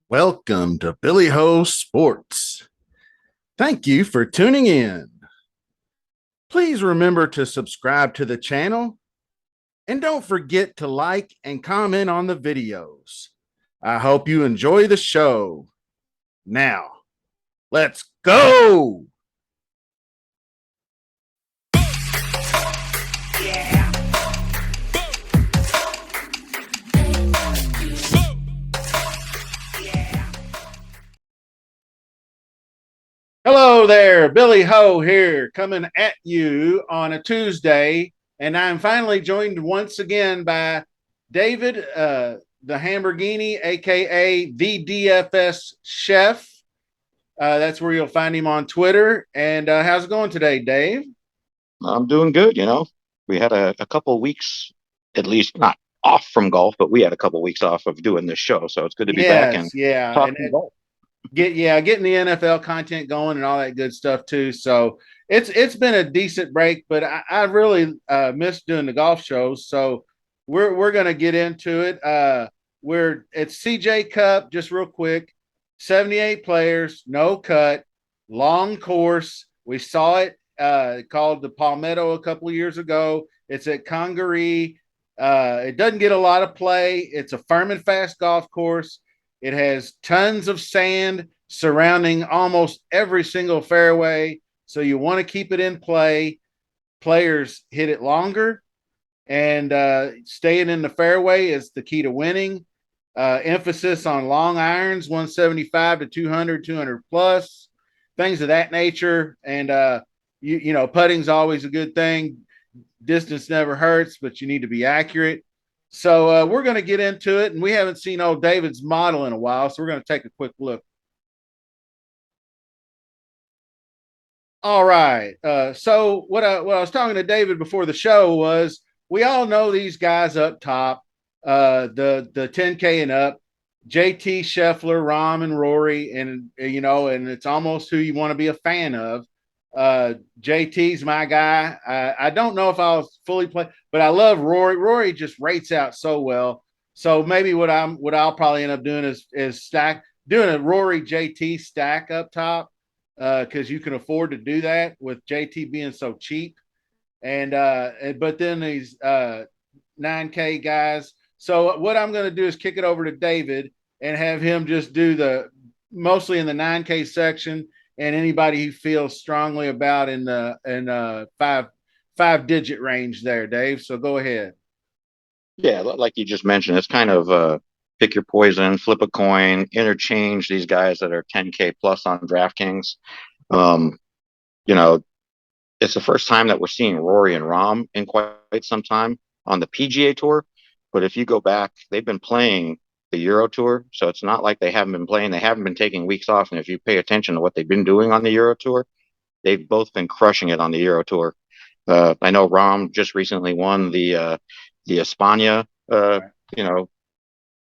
Welcome to Billy Ho Sports. Thank you for tuning in. Please remember to subscribe to the channel and don't forget to like and comment on the videos. I hope you enjoy the show. Now, let's go. Hello there, Billy Ho here, coming at you on a Tuesday, and I'm finally joined once again by David, the Hamburgini, aka the DFS Chef. That's where you'll find him on Twitter. And how's it going today, Dave? I'm doing good. We had a couple of weeks, at least not off from golf, but we had a couple of weeks off of doing this show. So it's good to be back and Yes, yeah, and talking golf. getting the NFL content going and all that good stuff too. So it's been a decent break, but I really missed doing the golf shows. So we're gonna get into it. It's CJ Cup, just real quick, 78 players, no cut, long course. We saw it called the Palmetto a couple of years ago. It's at Congaree. It doesn't get a lot of play. It's a firm and fast golf course. It has tons of sand surrounding almost every single fairway. So you want to keep it in play. Players hit it longer, and staying in the fairway is the key to winning. Emphasis on long irons, 175 to 200, 200 plus, things of that nature. And, putting's always a good thing. Distance never hurts, but you need to be accurate. So we're going to get into it, and we haven't seen old David's model in a while, so we're going to take a quick look. All right. So what I was talking to David before the show was we all know these guys up top, the 10K and up, JT Scheffler, Rahm, and Rory, and and it's almost who you want to be a fan of. JT's my guy. I don't know if I'll fully play, but I love Rory. Rory just rates out so well. So maybe what I'll probably end up doing is doing a Rory JT stack up top because you can afford to do that with JT being so cheap. And but then these 9K guys. So what I'm going to do is kick it over to David and have him just do the mostly in the 9K section and anybody who feels strongly about in the five digit range there, Dave. So go ahead. Yeah, like you just mentioned, it's kind of pick your poison, flip a coin, interchange these guys that are 10K plus on DraftKings. Um, you know, it's the first time that we're seeing Rory and Rahm in quite some time on the PGA Tour. But if you go back, they've been playing the Euro Tour, so it's not like they haven't been playing. They haven't been taking weeks off. And if you pay attention to what they've been doing on the Euro Tour, they've both been crushing it on the Euro Tour. I know Rahm just recently won the España Right. you know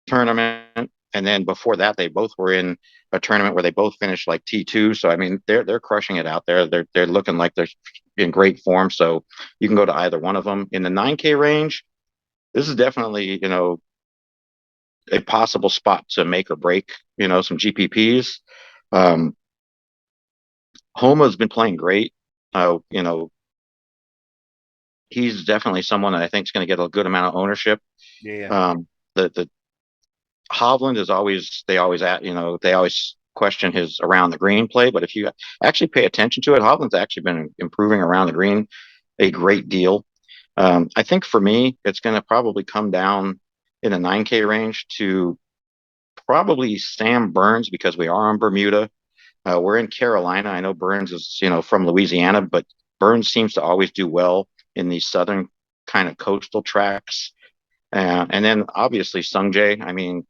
tournament, and then before that they both were in a tournament where they both finished like T2. So I mean they're crushing it out there. They're looking like they're in great form. So you can go to either one of them in the 9K range. This is definitely a possible spot to make or break. Some GPPs. Um, Homa's been playing great. Uh, you know, he's definitely someone that I think is going to get a good amount of ownership. Yeah. The Hovland is always they always question his around the green play, but if you actually pay attention to it, Hovland's actually been improving around the green a great deal. I think for me, it's going to probably come down in the 9K range to probably Sam Burns because we are on Bermuda. We're in Carolina. I know Burns is from Louisiana, but Burns seems to always do well in these southern kind of coastal tracks. And then obviously Sungjae. I mean,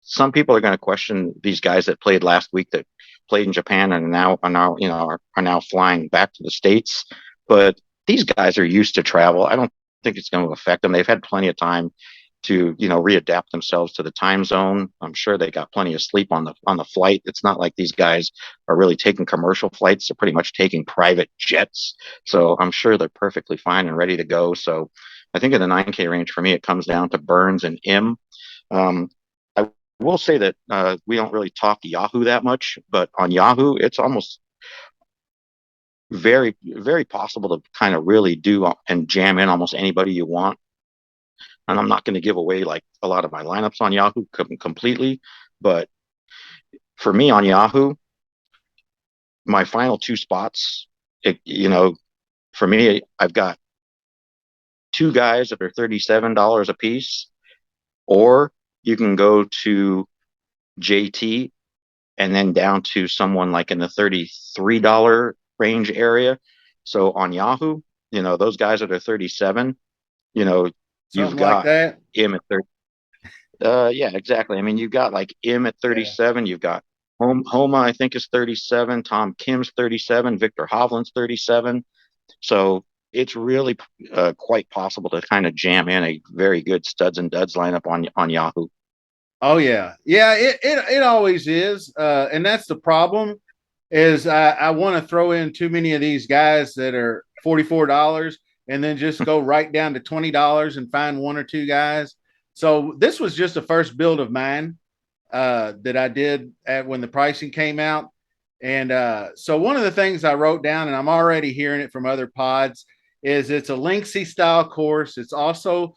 some people are going to question these guys that played last week that played in Japan and are now flying back to the States. But these guys are used to travel. I don't think it's going to affect them. They've had plenty of time to readapt themselves to the time zone. I'm sure they got plenty of sleep on the flight. It's not like these guys are really taking commercial flights. They're pretty much taking private jets. So I'm sure they're perfectly fine and ready to go. So I think in the 9K range for me, it comes down to Burns and M. I will say that we don't really talk Yahoo that much, but on Yahoo, it's almost very possible to kind of really do and jam in almost anybody you want. And I'm not going to give away like a lot of my lineups on Yahoo completely, but for me on Yahoo, my final two spots, for me, I've got two guys that are $37 a piece, or you can go to JT and then down to someone like in the $33 range area. So on Yahoo, those guys that are 37, you know, you've Something like got that. him at 30. Yeah, exactly. I mean, you've got like him at Yeah. 37. You've got Homa, I think, is 37. Tom Kim's 37. Victor Hovland's 37. So it's really quite possible to kind of jam in a very good studs and duds lineup on Yahoo. Oh yeah, yeah. It always is, and that's the problem. Is I want to throw in too many of these guys that are $44 and then just go right down to $20 and find one or two guys. So this was just the first build of mine that I did when the pricing came out. And so one of the things I wrote down, and I'm already hearing it from other pods, is it's a Linksy style course. It's also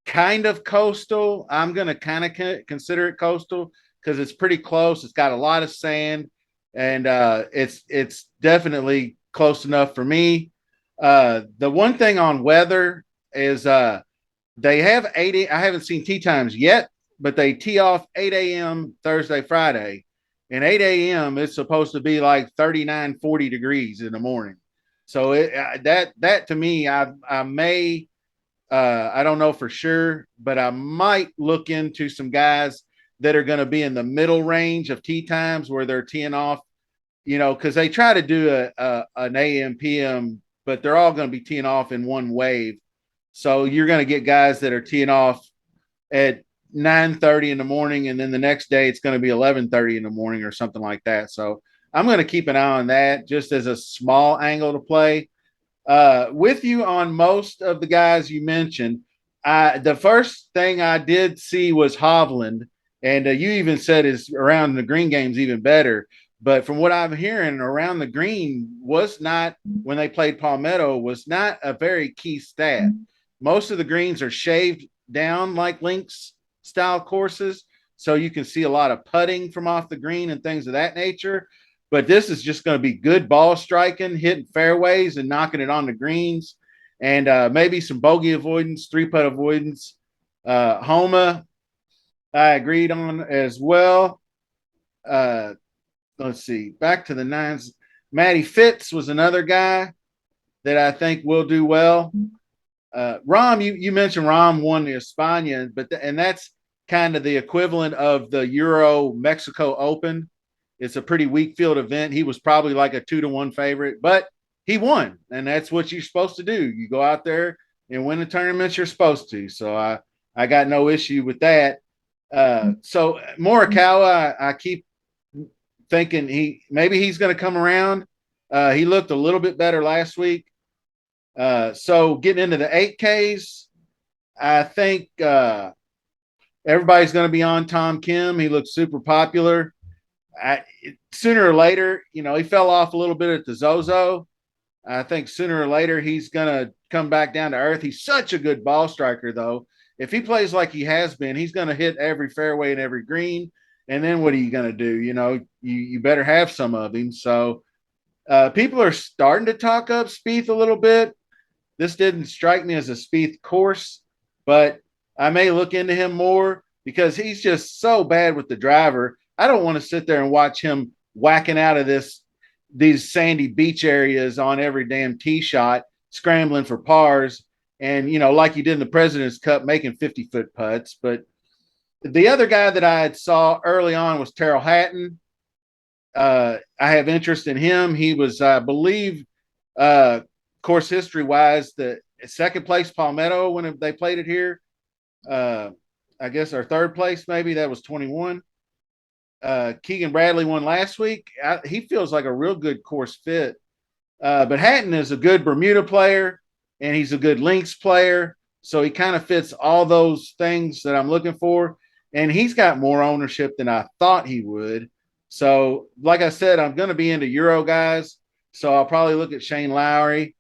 kind of coastal. I'm going to kind of consider it coastal because it's pretty close. It's got a lot of sand, and it's definitely close enough for me. The one thing on weather is they have 80. I haven't seen tee times yet, but they tee off 8 a.m. Thursday, Friday. And 8 a.m. it's supposed to be like 39, 40 degrees in the morning. So that to me, I may I don't know for sure, but I might look into some guys that are going to be in the middle range of tee times where they're teeing off, because they try to do an AM PM, but they're all going to be teeing off in one wave. So you're going to get guys that are teeing off at 9:30 in the morning, and then the next day it's going to be 11:30 in the morning or something like that. So I'm going to keep an eye on that just as a small angle to play. With you on most of the guys you mentioned. The first thing I did see was Hovland, and you even said is around the green game's even better. But from what I'm hearing, around the green was not when they played Palmetto was not a very key stat. Most of the greens are shaved down like links style courses, so you can see a lot of putting from off the green and things of that nature. But this is just going to be good ball striking, hitting fairways and knocking it on the greens, and maybe some bogey avoidance, three putt avoidance. Homa, I agreed on as well. Uh, let's see, back to the nines. Matty Fitz was another guy that I think will do well. Rom, you mentioned Rom won the Espana, and that's kind of the equivalent of the Euro Mexico Open. It's a pretty weak field event. He was probably like a 2-1 favorite, but he won, and that's what you're supposed to do. You go out there and win the tournaments you're supposed to. So I got no issue with that. So Morikawa, I keep thinking maybe he's going to come around. He looked a little bit better last week. So getting into the 8Ks, I think everybody's going to be on Tom Kim. He looks super popular. Sooner or later, he fell off a little bit at the Zozo. I think sooner or later he's going to come back down to earth. He's such a good ball striker, though. If he plays like he has been, he's going to hit every fairway and every green. And then what are you going to do? You better have some of him. So people are starting to talk up Spieth a little bit. This didn't strike me as a Spieth course, but I may look into him more because he's just so bad with the driver. I don't want to sit there and watch him whacking out of these sandy beach areas on every damn tee shot, scrambling for pars, and like he did in the President's Cup, making 50-foot putts. But the other guy that I had saw early on was Terrell Hatton. I have interest in him. He was, I believe, course history wise, the second place Palmetto when they played it here. I guess our third place, maybe that was 21. Keegan Bradley won last week. He feels like a real good course fit. But Hatton is a good Bermuda player and he's a good links player. So he kind of fits all those things that I'm looking for. and he's got more ownership than I thought he would. So, like I said, I'm going to be into Euro guys. So I'll probably look at Shane Lowry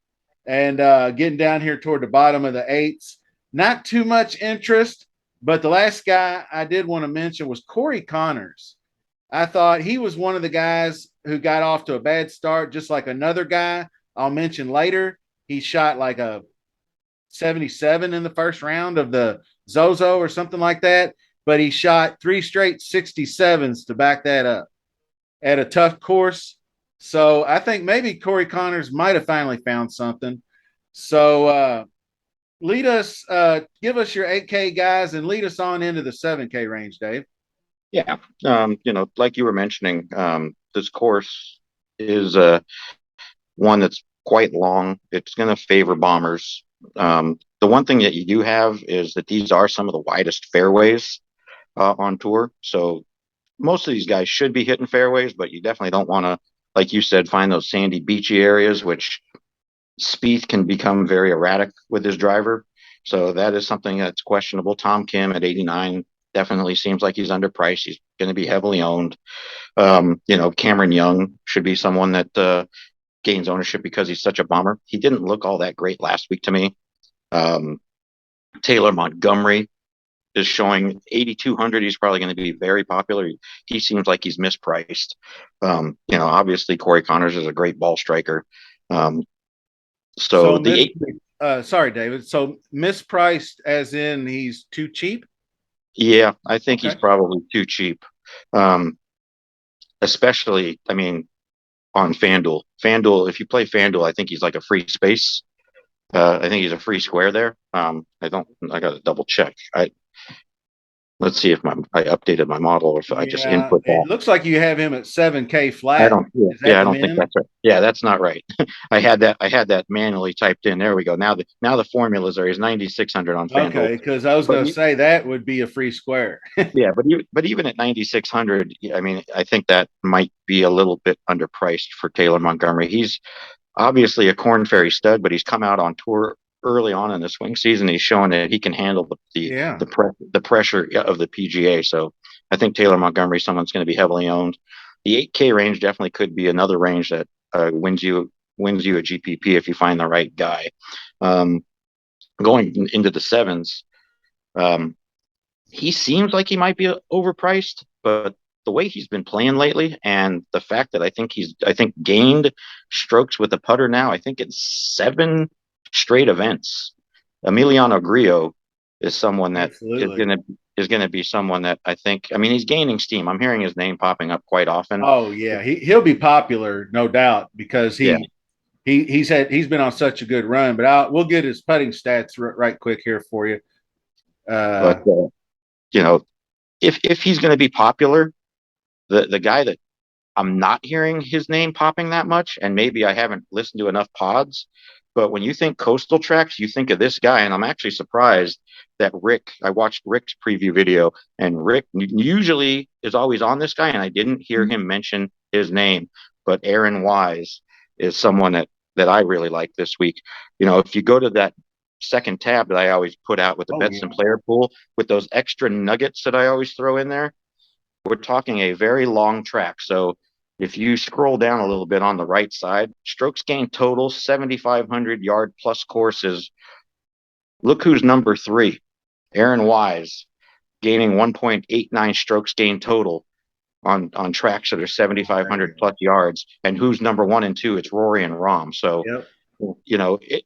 and getting down here toward the bottom of the eights. Not too much interest, but the last guy I did want to mention was Corey Connors. I thought he was one of the guys who got off to a bad start, just like another guy I'll mention later. He shot like a 77 in the first round of the Zozo or something like that, but he shot three straight 67s to back that up at a tough course. So I think maybe Corey Connors might have finally found something. So lead us, give us your 8K guys and lead us on into the 7K range, Dave. Yeah. Like you were mentioning, this course is one that's quite long. It's going to favor bombers. The one thing that you do have is that these are some of the widest fairways on tour. So most of these guys should be hitting fairways, but you definitely don't want to, like you said, find those sandy, beachy areas, which Spieth can become very erratic with his driver. So that is something that's questionable. Tom Kim at 89 definitely seems like he's underpriced. He's going to be heavily owned. Cameron Young should be someone that gains ownership because he's such a bomber. He didn't look all that great last week to me. Um, Taylor Montgomery is showing 8,200. He's probably going to be very popular. He seems like he's mispriced. Obviously Corey Connors is a great ball striker. Um, so So, the eight, sorry, David. So mispriced as in he's too cheap? yeah, I think he's Okay. probably too cheap. Um, Especially, I mean, on FanDuel. FanDuel, if you play FanDuel, I think he's like a free space. I think he's a free square there. I got to double check. Let's see if I updated my model or if I just Yeah. input It that. looks like you have him at 7K I flat. don't, yeah, Is that yeah, I the don't think min? that's right. Yeah, that's not right. I had that manually typed in. There we go. Now the formulas are, he's 9,600 on FanDuel. Okay. Because I was But going to say that would be a free square. yeah, but even at 9,600, I mean, I think that might be a little bit underpriced for Taylor Montgomery. He's obviously a Corn Ferry stud, but he's come out on tour early on in the swing season. He's shown that he can handle Yeah. the pressure of the PGA. So I think Taylor Montgomery, someone's going to be heavily owned. The 8K range definitely could be another range that wins you a GPP if you find the right guy. Um, Going into the sevens, um, he seems like he might be overpriced, but the way he's been playing lately and the fact that I think gained strokes with the putter now, I think it's 7 straight events. Emiliano Grillo is someone that Absolutely. is gonna be someone that I think, I mean, he's gaining steam. I'm hearing his name popping up quite often. Oh yeah, he'll be popular, no doubt, because Yeah. he's been on such a good run. But we'll get his putting stats right quick here for you. But Uh, you know, if he's gonna be popular, the guy that I'm not hearing his name popping that much, and maybe I haven't listened to enough pods. But when you think coastal tracks, you think of this guy, and I'm actually surprised that I watched Rick's preview video, and Rick usually is always on this guy, and I didn't hear him mention his name. But Aaron Wise is someone that I really like this week. If you go to that second tab that I always put out with the oh bets and yeah, player pool with those extra nuggets that I always throw in there, we're talking a very long track. So if you scroll down a little bit on the right side, strokes gained total 7,500 yard plus courses. Look who's number 3, Aaron Wise, gaining 1.89 strokes gained total on tracks that are 7,500 plus yards. And who's number 1 and 2? It's Rory and Rahm. So, yep.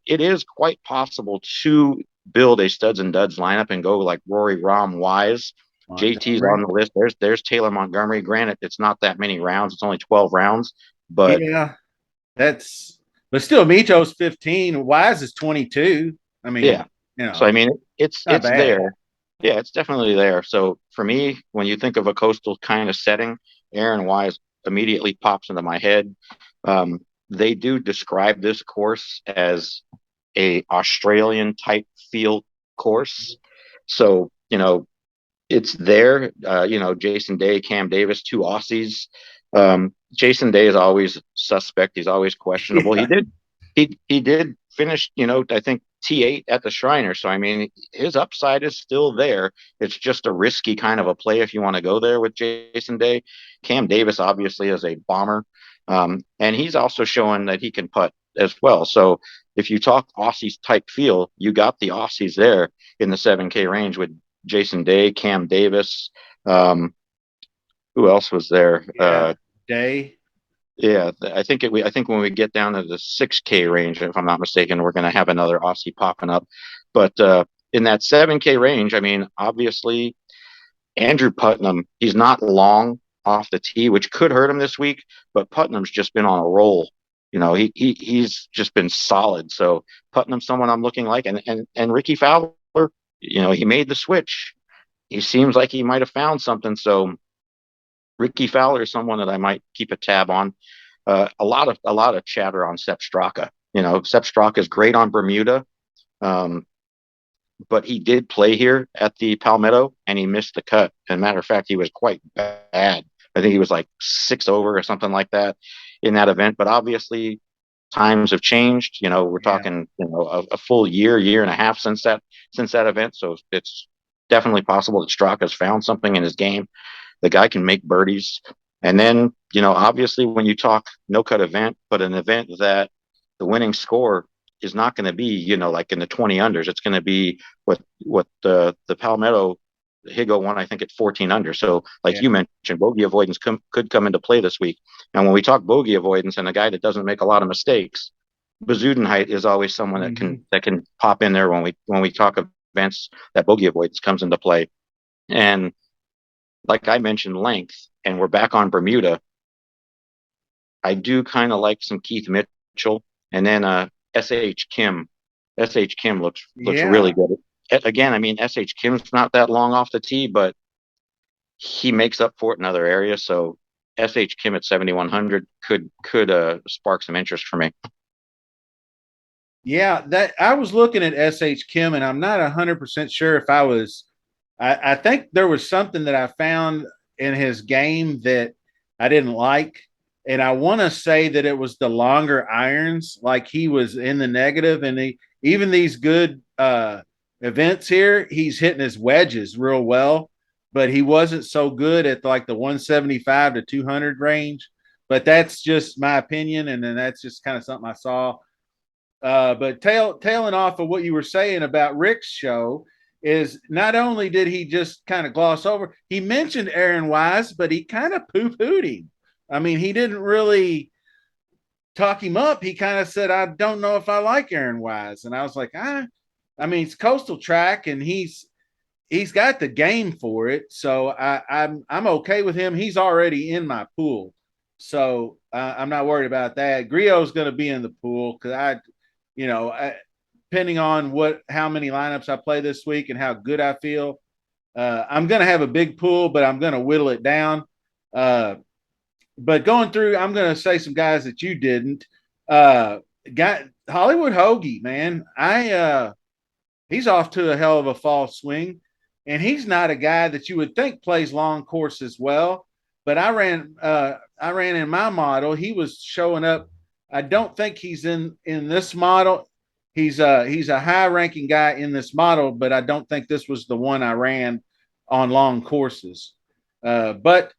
it is quite possible to build a studs and duds lineup and go like Rory, Rahm, Wise. JT's Montgomery. on the list. There's Taylor Montgomery. Granted, it's not that many rounds. It's only 12 rounds, but Yeah, but still, Mito's 15. Wise is 22. I yeah. mean, So I mean, it's not it's bad. there. Yeah, it's definitely there. So for me, when you think of a coastal kind of setting, Aaron Wise immediately pops into my head. They do describe this course as a Australian type feel course. So, it's there. Jason Day, Cam Davis, 2 Aussies. Jason Day is always suspect. He's always questionable. Yeah, He did finish, I think T8 at the Shriner. So, I mean, his upside is still there. It's just a risky kind of a play if you want to go there with Jason Day. Cam Davis obviously is a bomber. And he's also showing that he can putt as well. So if you talk Aussies type feel, you got the Aussies there in the 7K range with Jason Day, Cam Davis. Um, who else was there? Yeah. Day. Yeah, I think when we get down to the 6K range, if I'm not mistaken, we're going to have another Aussie popping up. But in that 7K range, I mean, obviously Andrew Putnam, he's not long off the tee, which could hurt him this week. But Putnam's just been on a roll. You know, he's just been solid. So Putnam's someone I'm looking like, and Ricky Fowler, you know, he made the switch. He seems like he might have found something. So Ricky Fowler is someone that I might keep a tab on. A lot of chatter on Sepp Straka. You know, Sepp Straka is great on Bermuda, um, but he did play here at the Palmetto and he missed the cut. And matter of fact, he was quite bad. I think he was like 6 over or something like that in that event. But obviously, times have changed. You know, we're Yeah. talking a full year and a half since that event. So it's definitely possible that Straka's found something in his game. The guy can make birdies. And then, you know, obviously when you talk no cut event, but an event that the winning score is not going to be, you know, like in the 20 unders. It's going to be what the Palmetto Higo won, I think, at 14 under. So, like Yeah. you mentioned, bogey avoidance could come into play this week. And when we talk bogey avoidance and a guy that doesn't make a lot of mistakes, Bezuidenheit is always someone Mm-hmm. that can pop in there when we talk events that bogey avoidance comes into play. And like I mentioned, length, and we're back on Bermuda. I do kind of like some Keith Mitchell, and then SH Kim. SH Kim looks really Yeah. good. Again, I mean SH Kim's not that long off the tee, but he makes up for it in other areas. So SH Kim at 7,100 could spark some interest for me. Yeah, that I was looking at SH Kim, and I'm not 100% sure if I was. I think there was something that I found in his game that I didn't like, and I want to say that it was the longer irons. Like he was in the negative, and even these good events here, he's hitting his wedges real well, but he wasn't so good at like the 175 to 200 range. But that's just my opinion, and then that's just kind of something I saw. But tailing off of what you were saying about Rick's show is not only did he just kind of gloss over, he mentioned Aaron Wise, but he kind of poo-pooed him. I mean, he didn't really talk him up. He kind of said, "I don't know if I like Aaron Wise," and I was like, I mean, it's coastal track, and he's got the game for it, so I'm okay with him. He's already in my pool, so I'm not worried about that. Griot's going to be in the pool because you know, depending on how many lineups I play this week and how good I feel, I'm going to have a big pool, but I'm going to whittle it down. Uh, but going through, I'm going to say some guys that you didn't. Got Hollywood Hoagie, man. He's off to a hell of a fall swing, and he's not a guy that you would think plays long courses well. But I ran in my model. He was showing up. I don't think he's in this model. He's a high ranking guy in this model, but I don't think this was the one I ran on long courses. But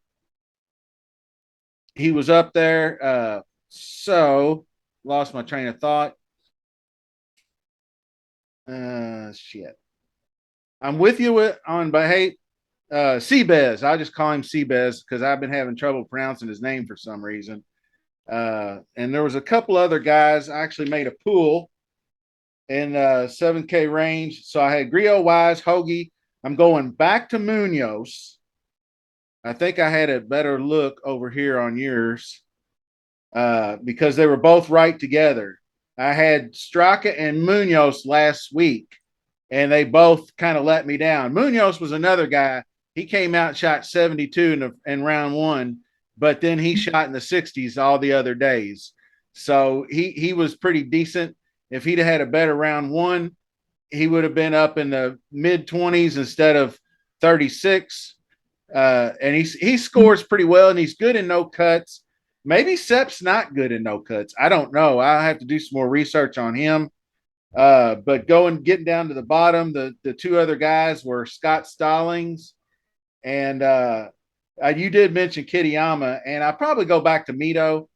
he was up there. So lost my train of thought. Shit. I'm with you on, but hey, Seabez. I just call him Seabez because I've been having trouble pronouncing his name for some reason. And there was a couple other guys. I actually made a pool in 7K range. So I had Griot, Wise, Hoagie. I'm going back to Munoz. I think I had a better look over here on yours because they were both right together. I had Straka and Munoz last week, and they both kind of let me down. Munoz was another guy. He came out, shot 72 in round one, but then he shot in the 60s all the other days. So he was pretty decent. If he'd have had a better round one, he would have been up in the mid 20s instead of 36. And he scores pretty well, and he's good in no cuts. Maybe Sepp's not good in no cuts. I don't know. I have to do some more research on him. But getting down to the bottom, the two other guys were Scott Stallings and you did mention Kitayama, and I probably go back to Mito.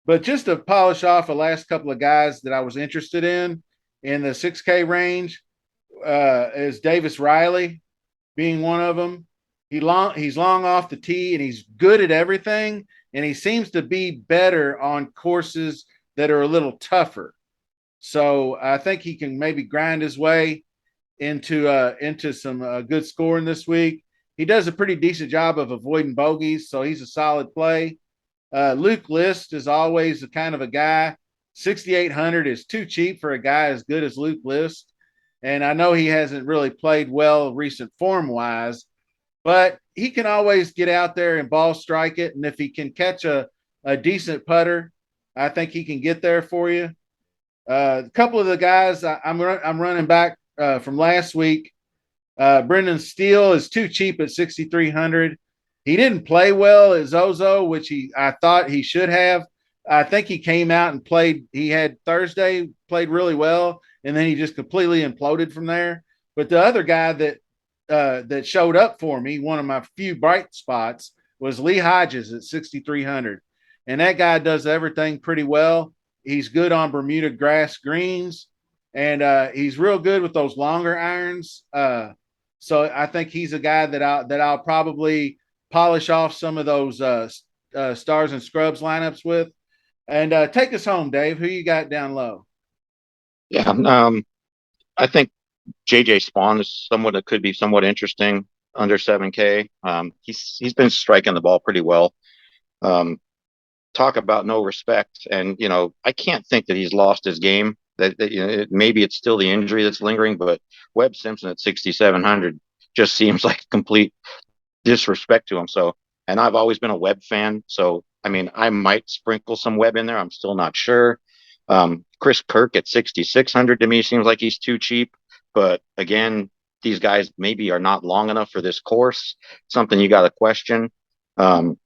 But just to polish off the last couple of guys that I was interested in the 6K range, is Davis Riley being one of them. He's long off the tee and he's good at everything, and he seems to be better on courses that are a little tougher. So I think he can maybe grind his way into some good scoring this week. He does a pretty decent job of avoiding bogeys, so he's a solid play. Luke List is always a kind of a guy. 6,800 is too cheap for a guy as good as Luke List. And I know he hasn't really played well recent form wise, but he can always get out there and ball strike it. And if he can catch a decent putter, I think he can get there for you. A couple of the guys I'm running back from last week. Brendan Steele is too cheap at 6,300. He didn't play well at Zozo, which I thought he should have. I think he came out and played. He had Thursday, played really well, and then he just completely imploded from there. But the other guy that showed up for me, one of my few bright spots, was Lee Hodges at 6,300, and that guy does everything pretty well. He's good on Bermuda grass greens, and he's real good with those longer irons. So I think he's a guy that I'll probably polish off some of those stars and scrubs lineups with. And take us home, Dave. Who you got down low? Yeah, I think JJ Spawn is somewhat that could be somewhat interesting under 7K. He's been striking the ball pretty well. Um, Talk about no respect, and I can't think that he's lost his game. Maybe it's still the injury that's lingering, but Webb Simpson at 6,700 just seems like complete disrespect to him. So, and I've always been a Webb fan, so I mean, I might sprinkle some Webb in there. I'm still not sure. Chris Kirk at 6,600 to me seems like he's too cheap, but again, these guys maybe are not long enough for this course. Something you got to question. Um,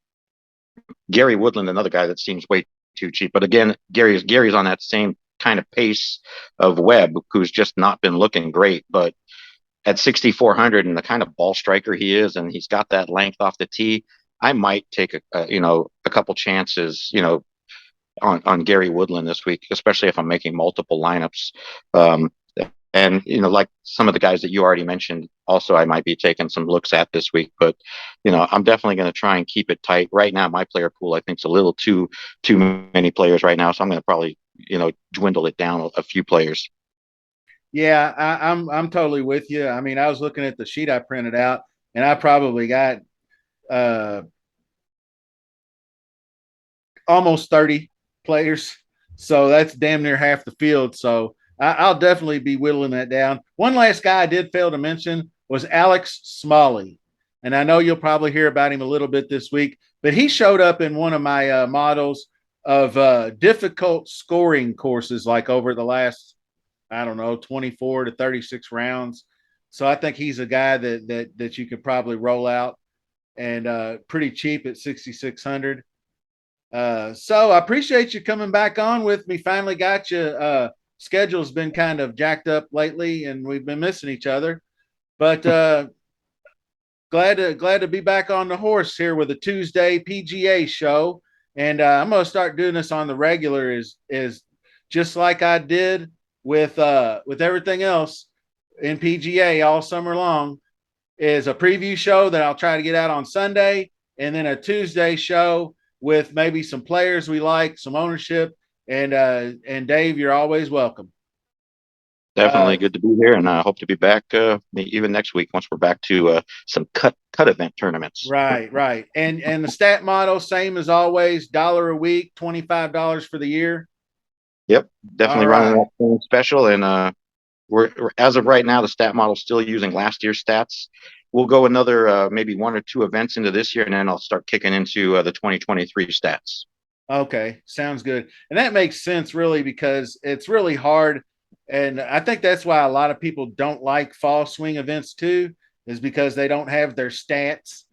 Gary Woodland, another guy that seems way too cheap, but again, Gary's on that same kind of pace of Webb, who's just not been looking great, but at 6,400 and the kind of ball striker he is, and he's got that length off the tee, I might take a couple chances, on Gary Woodland this week, especially if I'm making multiple lineups. Um, and like some of the guys that you already mentioned, also I might be taking some looks at this week. But I'm definitely going to try and keep it tight. Right now, my player pool I think is a little too many players right now, so I'm going to probably dwindle it down a few players. Yeah, I'm totally with you. I mean, I was looking at the sheet I printed out, and I probably got uh, almost 30 players. So that's damn near half the field. So I'll definitely be whittling that down. One last guy I did fail to mention was Alex Smalley. And I know you'll probably hear about him a little bit this week, but he showed up in one of my models of difficult scoring courses, like over the last, I don't know, 24 to 36 rounds. So I think he's a guy that you could probably roll out and pretty cheap at 6,600. So I appreciate you coming back on with me. Finally got you. Schedule's been kind of jacked up lately, and we've been missing each other. But glad to be back on the horse here with a Tuesday PGA show. And I'm gonna start doing this on the regular. Is just like I did with everything else in PGA all summer long. Is a preview show that I'll try to get out on Sunday, and then a Tuesday show with maybe some players we like, some ownership, and Dave, you're always welcome. Definitely good to be here, and I hope to be back even next week once we're back to some cut event tournaments. Right, and the stat model same as always, dollar a week, $25 for the year. Yep, All definitely running right. that same special, and we're as of right now the stat model's still using last year's stats. We'll go another maybe one or two events into this year, and then I'll start kicking into the 2023 stats. Okay, sounds good. And that makes sense really because it's really hard. And I think that's why a lot of people don't like fall swing events too, is because they don't have their stats.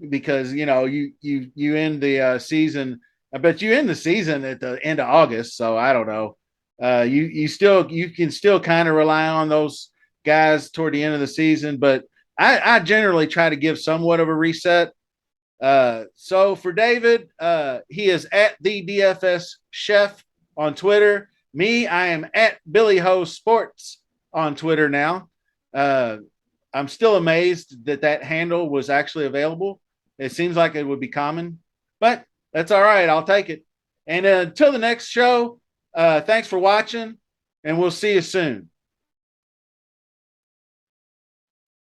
Because you end the season. I bet you end the season at the end of August. So I don't know. You can still kind of rely on those guys toward the end of the season, but I generally try to give somewhat of a reset. So for David, he is at the DFS Chef on Twitter. Me, I am at Billy Ho Sports on Twitter now. Uh, I'm still amazed that that handle was actually available. It seems like it would be common, but that's all right. I'll take it. And until the next show, thanks for watching, and we'll see you soon.